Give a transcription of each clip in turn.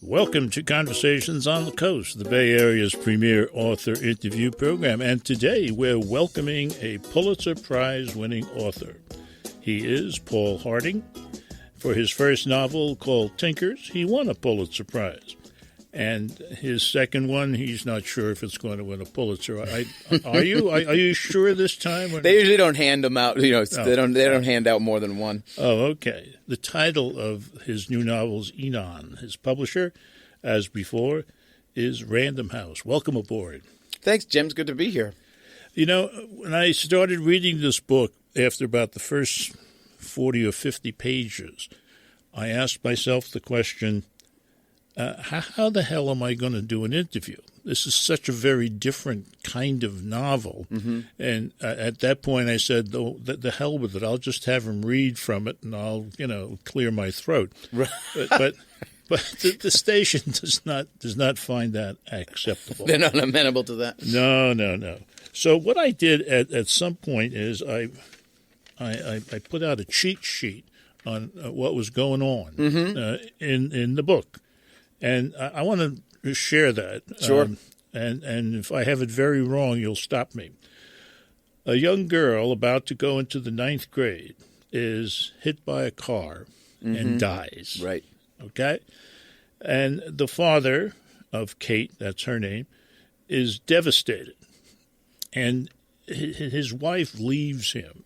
Welcome to Conversations on the Coast, the Bay Area's premier author interview program. And today we're welcoming a Pulitzer Prize-winning author. He is Paul Harding. For his first novel called Tinkers, he won a Pulitzer Prize. And his second one, he's not sure if it's going to win a Pulitzer. Are you sure this time? They usually don't hand them out. They don't hand out more than one. Oh, okay. The title of his new novel is Enon. His publisher, as before, is Random House. Welcome aboard. Thanks, Jim. It's good to be here. You know, when I started reading this book, after about the first 40 or 50 pages, I asked myself the question, how the hell am I going to do an interview? This is such a very different kind of novel. Mm-hmm. And at that point I said, the hell with it. I'll just have him read from it and I'll, clear my throat. Right. But the station does not find that acceptable. They're not amenable to that. No. So what I did at some point is I put out a cheat sheet on what was going on mm-hmm. In the book. And I want to share that. Sure. And if I have it very wrong, you'll stop me. A young girl about to go into the 9th grade is hit by a car mm-hmm. and dies. Right. Okay? And the father of Kate, that's her name, is devastated. And his wife leaves him.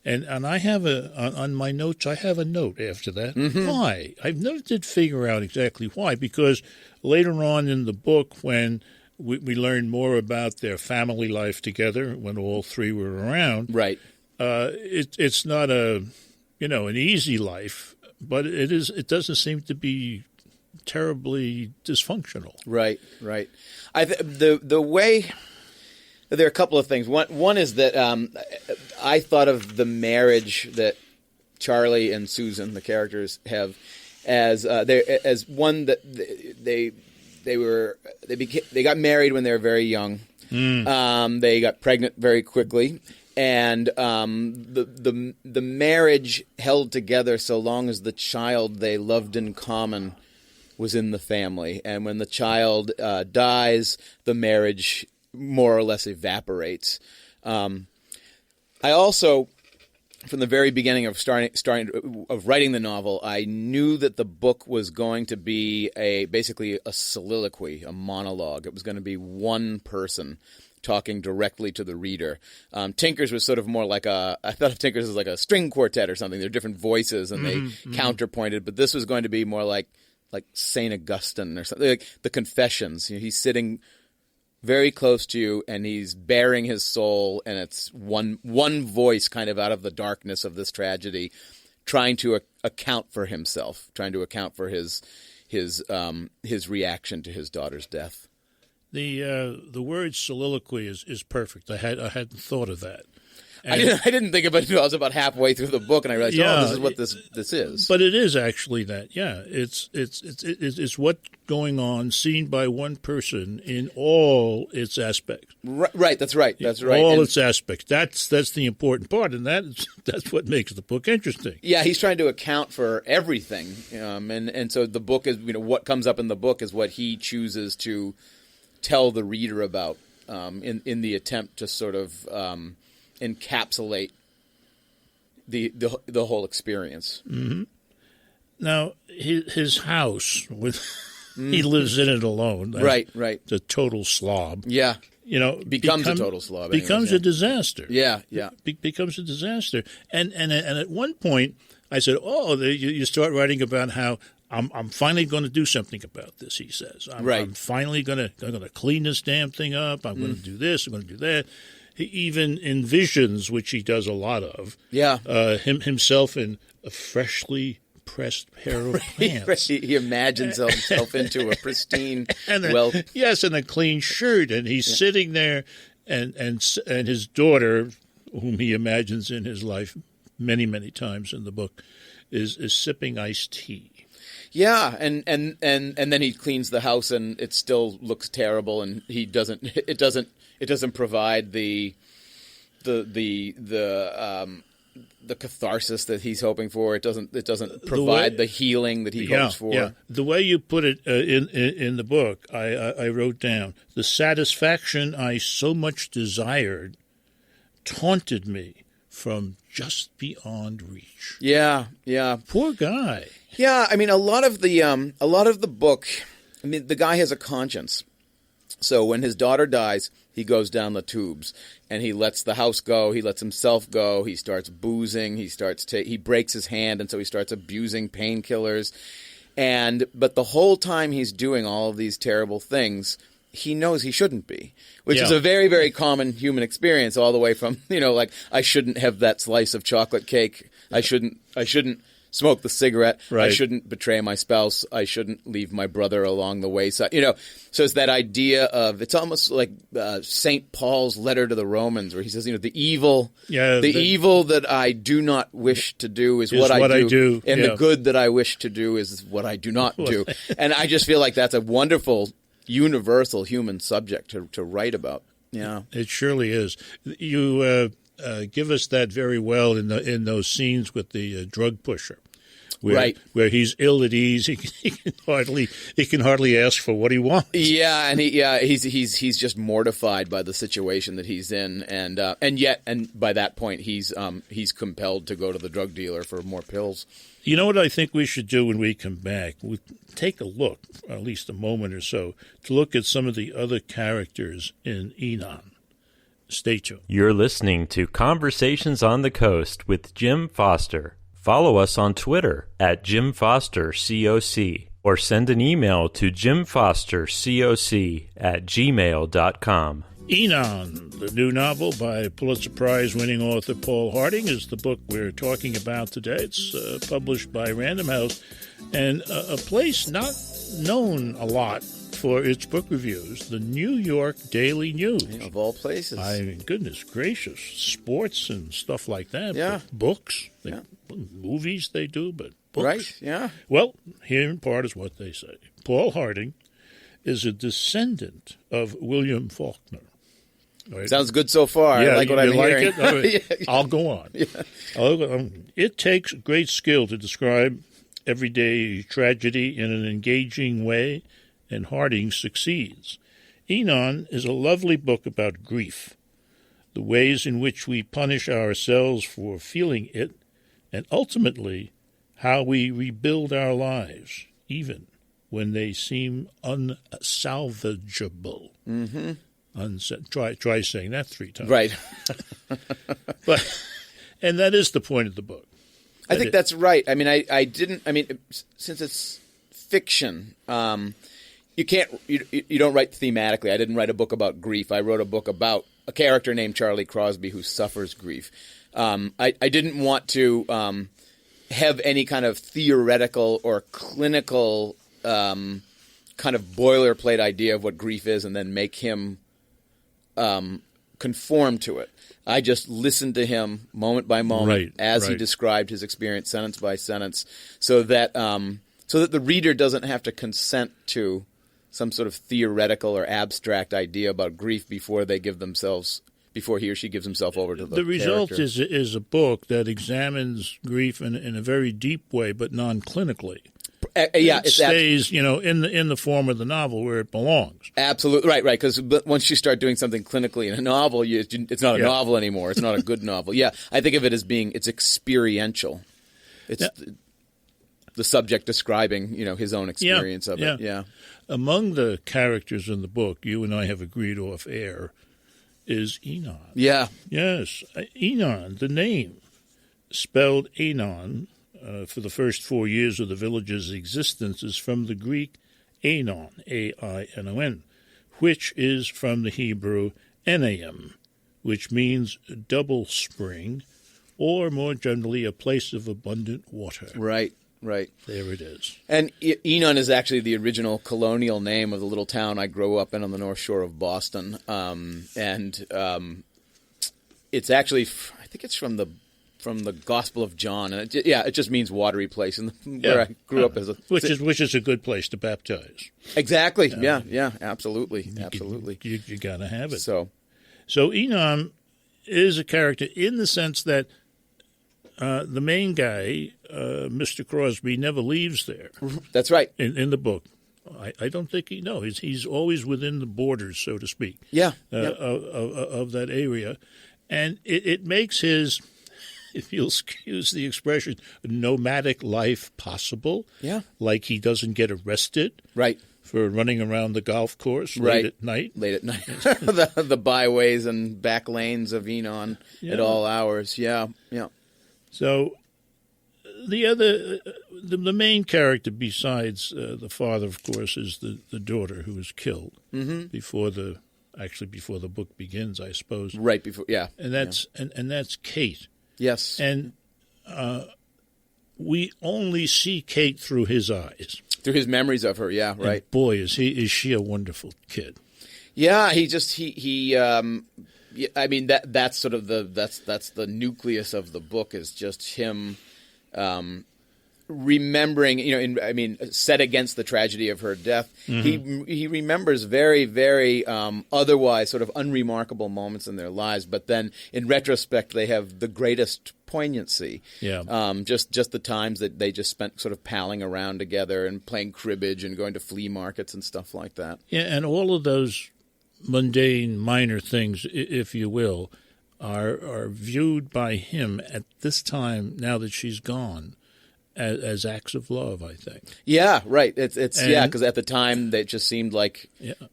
And I have on my notes, I have a note after that. Mm-hmm. Why? I never did figure out exactly why, because later on in the book, when we learned more about their family life together, when all three were around, right? It's not an easy life, but it doesn't seem to be terribly dysfunctional. Right. The way. There are a couple of things. One is that I thought of the marriage that Charlie and Susan, the characters, have as one that they got married when they were very young. They got pregnant very quickly, and the marriage held together so long as the child they loved in common was in the family. And when the child dies, the marriage more or less evaporates. I also, from the very beginning of of writing the novel, I knew that the book was going to be basically a soliloquy, a monologue. It was going to be one person talking directly to the reader. Tinkers was sort of more like I thought of Tinkers as like a string quartet or something. They're different voices and they counterpointed, but this was going to be more like St. Augustine or something, like the Confessions. He's sitting very close to you, and he's baring his soul, and it's one voice kind of out of the darkness of this tragedy, trying to account for himself, trying to account for his reaction to his daughter's death. The word soliloquy is perfect. I hadn't thought of that. I didn't think about it until I was about halfway through the book, and I realized, this is what this is. But it is actually that. Yeah, it's what's going on, seen by one person in all its aspects. Right. That's right. All its aspects. That's the important part, and that's what makes the book interesting. Yeah, he's trying to account for everything, and so the book is what comes up in the book is what he chooses to tell the reader about in the attempt to sort of encapsulate the whole experience. Mm-hmm. Now, his house, he lives in it alone. Right. The total slob. Yeah. Becomes a total slob. Becomes a disaster. Yeah. Becomes a disaster. And at one point, I said, you start writing about how I'm finally going to do something about this, he says. I'm finally going to clean this damn thing up. I'm going to do this. I'm going to do that. He even envisions, which he does a lot of, himself in a freshly pressed pair of pants. He imagines himself into a pristine, and a clean shirt, and he's sitting there, and his daughter, whom he imagines in his life many, many times in the book, is sipping iced tea. Yeah, and then he cleans the house, and it still looks terrible, and it doesn't provide the the catharsis that he's hoping for. It doesn't provide the healing that he hopes for. Yeah. The way you put it in the book, I wrote down, the satisfaction I so much desired taunted me from just beyond reach. Yeah, yeah. Poor guy. Yeah, I mean, a lot of the book. I mean, the guy has a conscience. So when his daughter dies, he goes down the tubes and he lets the house go. He lets himself go. He starts boozing. He breaks his hand, and so he starts abusing painkillers. But the whole time he's doing all of these terrible things, he knows he shouldn't be, which is a very, very common human experience, all the way from, like, I shouldn't have that slice of chocolate cake. I shouldn't smoke the cigarette. Right. I shouldn't betray my spouse. I shouldn't leave my brother along the wayside. So it's that idea of, it's almost like St. Paul's letter to the Romans, where he says, the evil that I do not wish to do is what I do. And the good that I wish to do is what I do not do. And I just feel like that's a wonderful, universal human subject to write about. Yeah, it surely is. You give us that very well in those scenes with the drug pusher, where he's ill at ease. He can hardly ask for what he wants. Yeah, and he's just mortified by the situation that he's in, and by that point he's compelled to go to the drug dealer for more pills. You know what I think we should do when we come back? We'll take a look, or at least a moment or so, to look at some of the other characters in Enon. Stay tuned. You're listening to Conversations on the Coast with Jim Foster. Follow us on Twitter at Jim Foster COC, or send an email to jimfostercoc@gmail.com. Enon, the new novel by Pulitzer Prize-winning author Paul Harding, is the book we're talking about today. It's published by Random House, and a place not known a lot for its book reviews, the New York Daily News. Of all places. I mean, goodness gracious, sports and stuff like that. Yeah. But books, movies they do, but books. Right, yeah. Well, here in part is what they say. Paul Harding is a descendant of William Faulkner. Right. Sounds good so far. Yeah, I like what I'm hearing. It? Right. I'll go on. Yeah. It takes great skill to describe everyday tragedy in an engaging way, and Harding succeeds. Enon is a lovely book about grief, the ways in which we punish ourselves for feeling it, and ultimately how we rebuild our lives, even when they seem unsalvageable. Mm-hmm. Try saying that 3 times. Right. And that is the point of the book. I think that's right. I mean, since it's fiction, you don't write thematically. I didn't write a book about grief. I wrote a book about a character named Charlie Crosby who suffers grief. I didn't want to have any kind of theoretical or clinical kind of boilerplate idea of what grief is and then make him conform to it. I just listened to him moment by moment as he described his experience sentence by sentence, so that the reader doesn't have to consent to some sort of theoretical or abstract idea about grief before he or she gives himself over to the result character. is a book that examines grief in a very deep way, but non-clinically. It stays, in the form of the novel where it belongs. Absolutely, right. Because once you start doing something clinically in a novel, it's not a novel anymore. It's not a good novel. Yeah, I think of it as it's experiential. It's the subject describing, his own experience of it. Yeah. Among the characters in the book, you and I have agreed off air, is Enon. Yeah. Yes, Enon, the name, spelled Enon. For the first 4 years of the village's existence is from the Greek Enon, A-I-N-O-N, which is from the Hebrew Enaim, which means double spring, or more generally a place of abundant water. Right. There it is. And Enon is actually the original colonial name of the little town I grew up in on the North Shore of Boston. It's actually, I think it's from the Gospel of John, and it just means watery place, and where I grew up as which is a good place to baptize. Exactly. Yeah, absolutely. You gotta have it. So Enon is a character in the sense that the main guy, Mr. Crosby, never leaves there. That's right. In the book. I don't think he's always within the borders, so to speak. Yeah. Of that area. And it makes his, if you'll excuse the expression, nomadic life possible. Yeah. Like he doesn't get arrested. Right. For running around the golf course late at night. Late at night. the byways and back lanes of Enon at all hours. Yeah. So the main character besides the father, of course, is the daughter who was killed before the book begins, I suppose. Right before, yeah. And that's Kate. Yes. And we only see Kate through his eyes. Through his memories of her, yeah, right. And boy, is she a wonderful kid. Yeah, I mean that's sort of that's the nucleus of the book, is just him remembering, set against the tragedy of her death, he remembers very, very otherwise sort of unremarkable moments in their lives, but then in retrospect they have the greatest poignancy. Yeah. Just the times that they just spent sort of palling around together and playing cribbage and going to flea markets and stuff like that. Yeah, and all of those mundane, minor things, if you will, are viewed by him at this time, now that she's gone, as acts of love, I think. Yeah, right. It's because at the time it just seemed like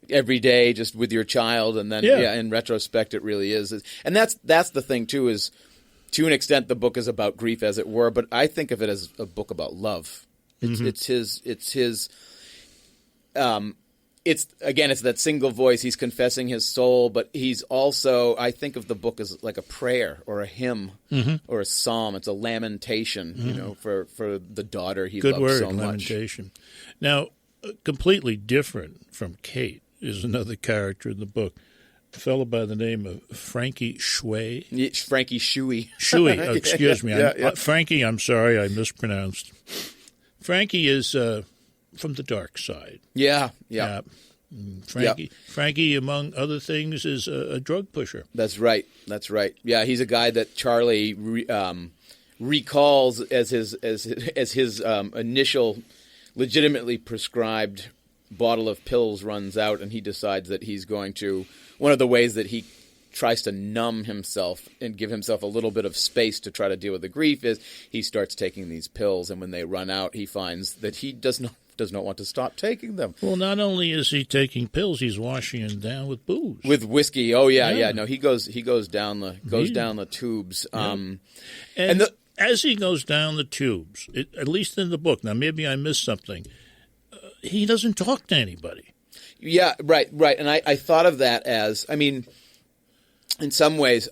every day, just with your child, and then in retrospect, it really is. And that's the thing too, is to an extent the book is about grief, as it were, but I think of it as a book about love. It's his. It's that single voice. He's confessing his soul, but he's also, I think of the book as like a prayer or a hymn or a psalm. It's a lamentation, for the daughter he loved so much. Lamentation. Now, completely different from Kate is another character in the book, a fellow by the name of Frankie Shui. Frankie Shui. Shui, excuse me. Frankie, I'm sorry, I mispronounced. Frankie is from the dark side. Yeah. Frankie, among other things, is a drug pusher. That's right. Yeah, he's a guy that Charlie recalls as his initial legitimately prescribed bottle of pills runs out, and he decides that he's going to. One of the ways that he tries to numb himself and give himself a little bit of space to try to deal with the grief is he starts taking these pills, and when they run out, he finds that he does not want to stop taking them. Well, not only is he taking pills, he's washing them down with booze, with whiskey. Oh yeah. No, he goes down the tubes. As he goes down the tubes, at least in the book. Now, maybe I missed something. He doesn't talk to anybody. Yeah, right. And I thought of that as, in some ways,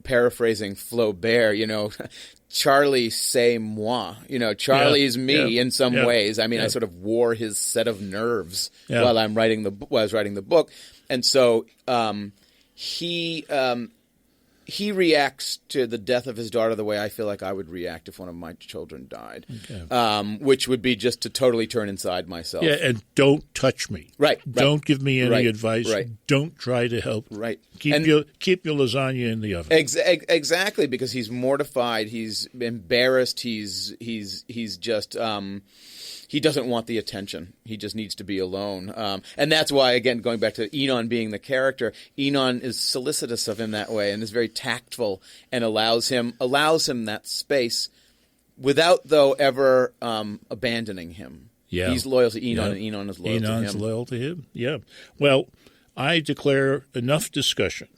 paraphrasing Flaubert, Charlie, c'est moi. Charlie is me in some ways. I sort of wore his set of nerves while I was writing the book, and so he reacts to the death of his daughter the way I feel like I would react if one of my children died, which would be just to totally turn inside myself. Yeah, and don't touch me. Right. Don't give me any advice. Right. Don't try to help. Right. Keep your lasagna in the oven. Exactly, because he's mortified. He's embarrassed. He's just. He doesn't want the attention. He just needs to be alone. And that's why, again, going back to Enon being the character, Enon is solicitous of him that way and is very tactful and allows him that space without, though, ever abandoning him. Yeah. He's loyal to Enon, and Enon is loyal to him. Enon's loyal to him, yeah. Well, I declare enough discussion.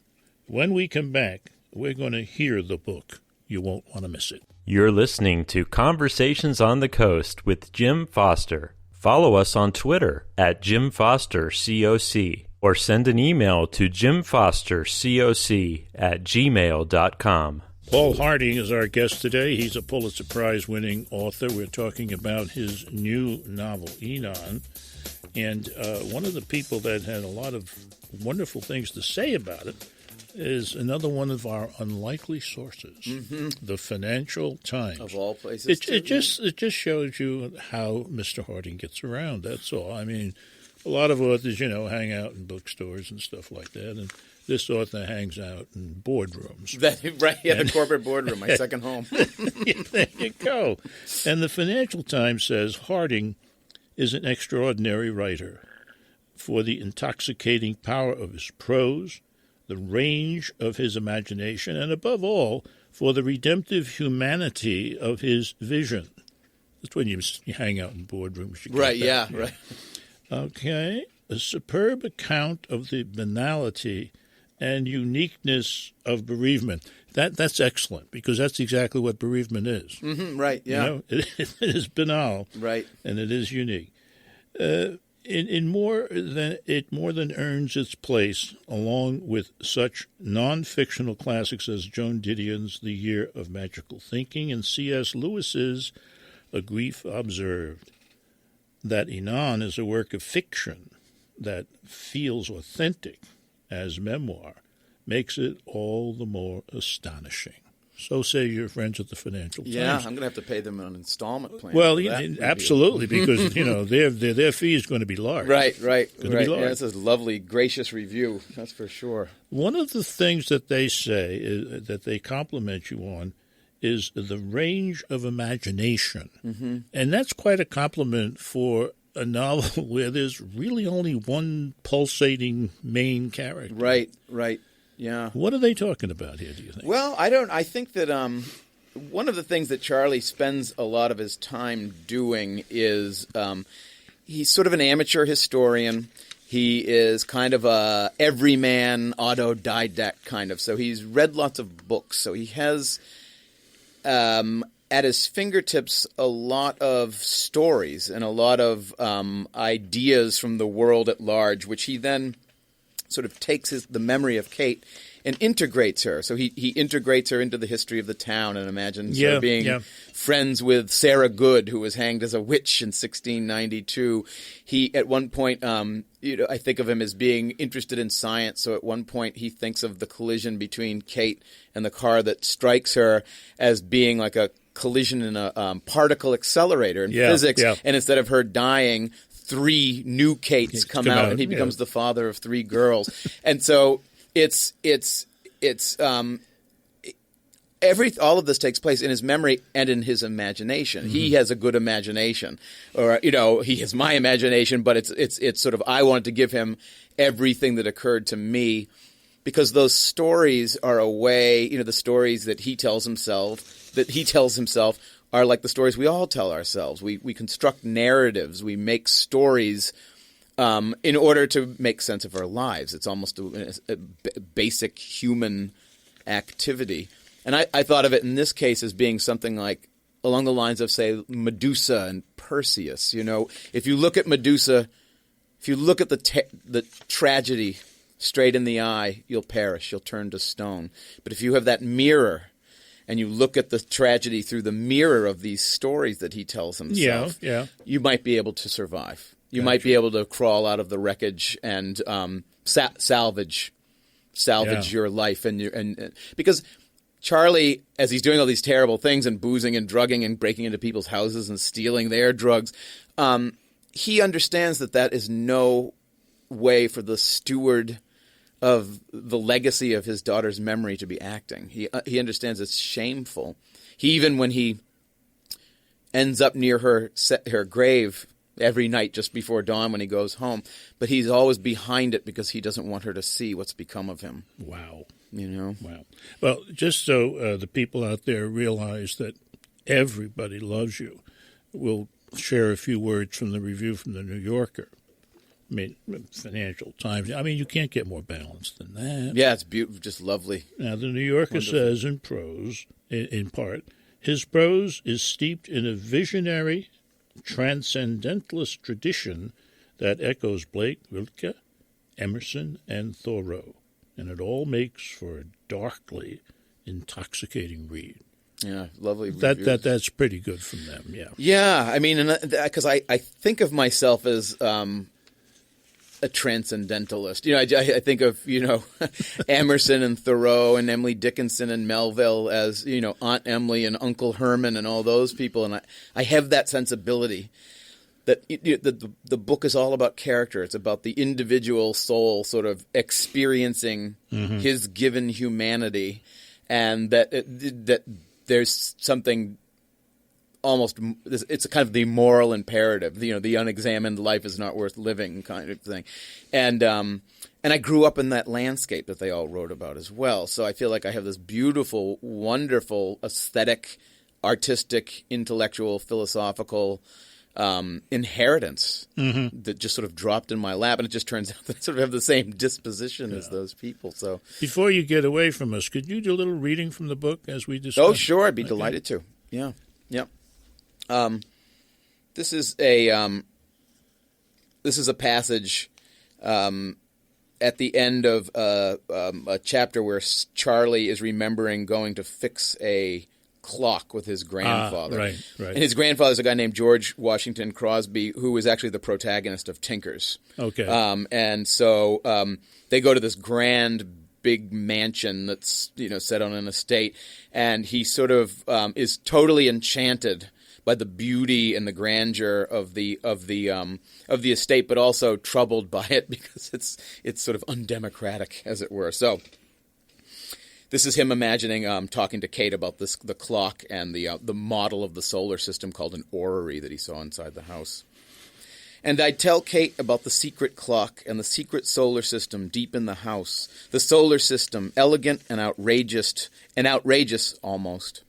When we come back, we're going to hear the book. You won't want to miss it. You're listening to Conversations on the Coast with Jim Foster. Follow us on Twitter at Jim Foster COC or send an email to jimfostercoc@gmail.com. Paul Harding is our guest today. He's a Pulitzer Prize-winning author. We're talking about his new novel, Enon. And one of the people that had a lot of wonderful things to say about it is another one of our unlikely sources, the Financial Times. Of all places. It just shows you how Mr. Harding gets around, that's all. A lot of authors, hang out in bookstores and stuff like that, and this author hangs out in boardrooms. The corporate boardroom, my second home. There you go. And the Financial Times says Harding is an extraordinary writer for the intoxicating power of his prose, the range of his imagination, and above all, for the redemptive humanity of his vision. That's when you hang out in boardrooms. Right. Okay. A superb account of the banality and uniqueness of bereavement. That's excellent, because that's exactly what bereavement is. Mm-hmm, right, yeah. It is banal. Right. And it is unique. It more than earns its place, along with such non-fictional classics as Joan Didion's The Year of Magical Thinking and C.S. Lewis's A Grief Observed. That Enon is a work of fiction that feels authentic as memoir makes it all the more astonishing. So say your friends at the Financial Times. Yeah, I'm going to have to pay them an installment plan. Well, absolutely, because their fee is going to be large. Right. Be large. Yeah, it's a lovely, gracious review. That's for sure. One of the things that they say that they compliment you on is the range of imagination, and that's quite a compliment for a novel where there's really only one pulsating main character. Right. Yeah. What are they talking about here, do you think? Well, I think that one of the things that Charlie spends a lot of his time doing is he's sort of an amateur historian. He is kind of a everyman autodidact kind of. So he's read lots of books. So he has at his fingertips a lot of stories and a lot of ideas from the world at large, which he then sort of takes the memory of Kate and integrates her. So he integrates her into the history of the town and imagines her being friends with Sarah Good, who was hanged as a witch in 1692. He, at one point, I think of him as being interested in science. So at one point he thinks of the collision between Kate and the car that strikes her as being like a collision in a particle accelerator in physics. Yeah. And instead of her dying, 3 new Kates come out, and he becomes the father of 3 girls. And so all of this takes place in his memory and in his imagination. Mm-hmm. He has a good imagination, or he has my imagination, but it's sort of, I wanted to give him everything that occurred to me, because those stories are a way, the stories that he tells himself are like the stories we all tell ourselves. We construct narratives. We make stories in order to make sense of our lives. It's almost a basic human activity. And I thought of it in this case as being something like along the lines of, say, Medusa and Perseus. If you look at Medusa, if you look at the tragedy straight in the eye, you'll perish. You'll turn to stone. But if you have that mirror, and you look at the tragedy through the mirror of these stories that he tells himself, you might be able to survive. You might be able to crawl out of the wreckage and salvage your life. And because Charlie, as he's doing all these terrible things and boozing and drugging and breaking into people's houses and stealing their drugs, he understands that is no way for the steward of the legacy of his daughter's memory to be acting. He understands it's shameful. Even when he ends up near her grave every night just before dawn when he goes home, but he's always behind it because he doesn't want her to see what's become of him. Wow. Wow. Well, just so the people out there realize that everybody loves you, we'll share a few words from the review from the New Yorker. Financial Times. You can't get more balanced than that. Yeah, it's beautiful, just lovely. Now, the New Yorker says in prose, in part, his prose is steeped in a visionary, transcendentalist tradition that echoes Blake, Rilke, Emerson, and Thoreau, and it all makes for a darkly intoxicating read. Yeah, lovely. That's pretty good from them. Yeah. Yeah, because I think of myself as a transcendentalist. I think of, Emerson and Thoreau and Emily Dickinson and Melville as, Aunt Emily and Uncle Herman and all those people. And I have that sensibility. that the book is all about character. It's about the individual soul sort of experiencing his given humanity, and that there's something almost, it's a kind of the moral imperative, the unexamined life is not worth living kind of thing. And I grew up in that landscape that they all wrote about as well. So I feel like I have this beautiful, wonderful, aesthetic, artistic, intellectual, philosophical inheritance that just sort of dropped in my lap. And it just turns out that I sort of have the same disposition as those people. So before you get away from us, could you do a little reading from the book as we discussed? Oh, sure. I'd be delighted to. Yeah. Yep. This is a passage at the end of a chapter where Charlie is remembering going to fix a clock with his grandfather. Right. And his grandfather is a guy named George Washington Crosby, who was actually the protagonist of Tinkers. Okay. And so they go to this grand big mansion that's set on an estate, and he sort of is totally enchanted by the beauty and the grandeur of the estate, but also troubled by it because it's sort of undemocratic, as it were. So this is him imagining talking to Kate about the clock and the model of the solar system called an orrery that he saw inside the house. And I'd tell Kate about the secret clock and the secret solar system deep in the house. The solar system, elegant and outrageous almost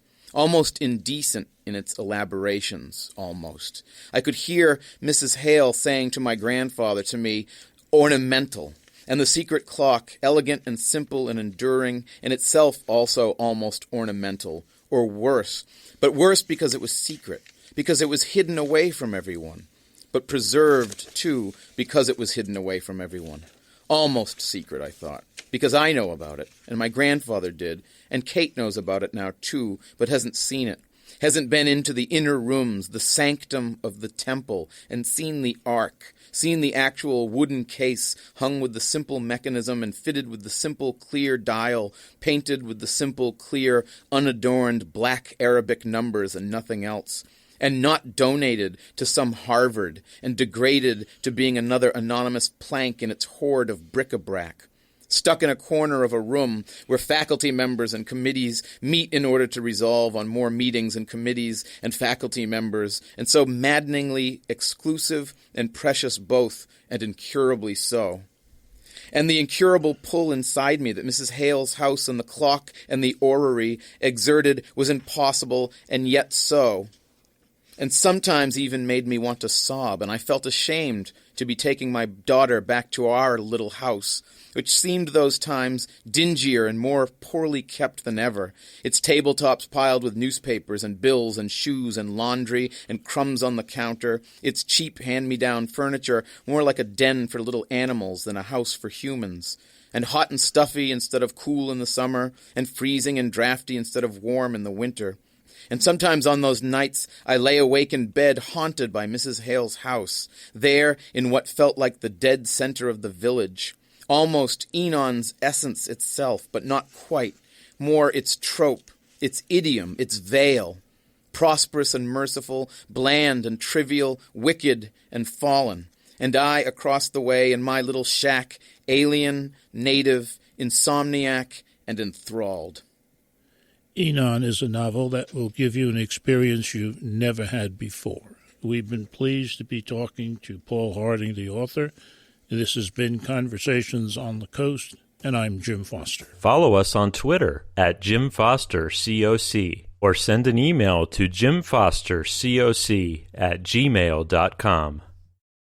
indecent in its elaborations, almost. I could hear Mrs. Hale saying to my grandfather, to me, ornamental. And the secret clock, elegant and simple and enduring, and itself also almost ornamental, or worse. But worse because it was secret, because it was hidden away from everyone. But preserved, too, because it was hidden away from everyone. Almost secret, I thought, because I know about it, and my grandfather did, and Kate knows about it now, too, but hasn't seen it, hasn't been into the inner rooms, the sanctum of the temple, and seen the ark, seen the actual wooden case hung with the simple mechanism and fitted with the simple, clear dial, painted with the simple, clear, unadorned black Arabic numbers and nothing else, and not donated to some Harvard and degraded to being another anonymous plank in its hoard of bric-a-brac, stuck in a corner of a room where faculty members and committees meet in order to resolve on more meetings and committees and faculty members, and so maddeningly exclusive and precious both, and incurably so. And the incurable pull inside me that Mrs. Hale's house and the clock and the orrery exerted was impossible, and yet so. And sometimes even made me want to sob, and I felt ashamed to be taking my daughter back to our little house, which seemed those times dingier and more poorly kept than ever, its tabletops piled with newspapers and bills and shoes and laundry and crumbs on the counter, its cheap hand-me-down furniture more like a den for little animals than a house for humans, and hot and stuffy instead of cool in the summer, and freezing and drafty instead of warm in the winter. And sometimes on those nights I lay awake in bed haunted by Mrs. Hale's house, there in what felt like the dead center of the village, almost Enon's essence itself, but not quite, more its trope, its idiom, its veil, prosperous and merciful, bland and trivial, wicked and fallen, and I across the way in my little shack, alien, native, insomniac, and enthralled. Enon is a novel that will give you an experience you've never had before. We've been pleased to be talking to Paul Harding, the author. This has been Conversations on the Coast, and I'm Jim Foster. Follow us on Twitter at Jim Foster COC, or send an email to jimfostercoc@gmail.com.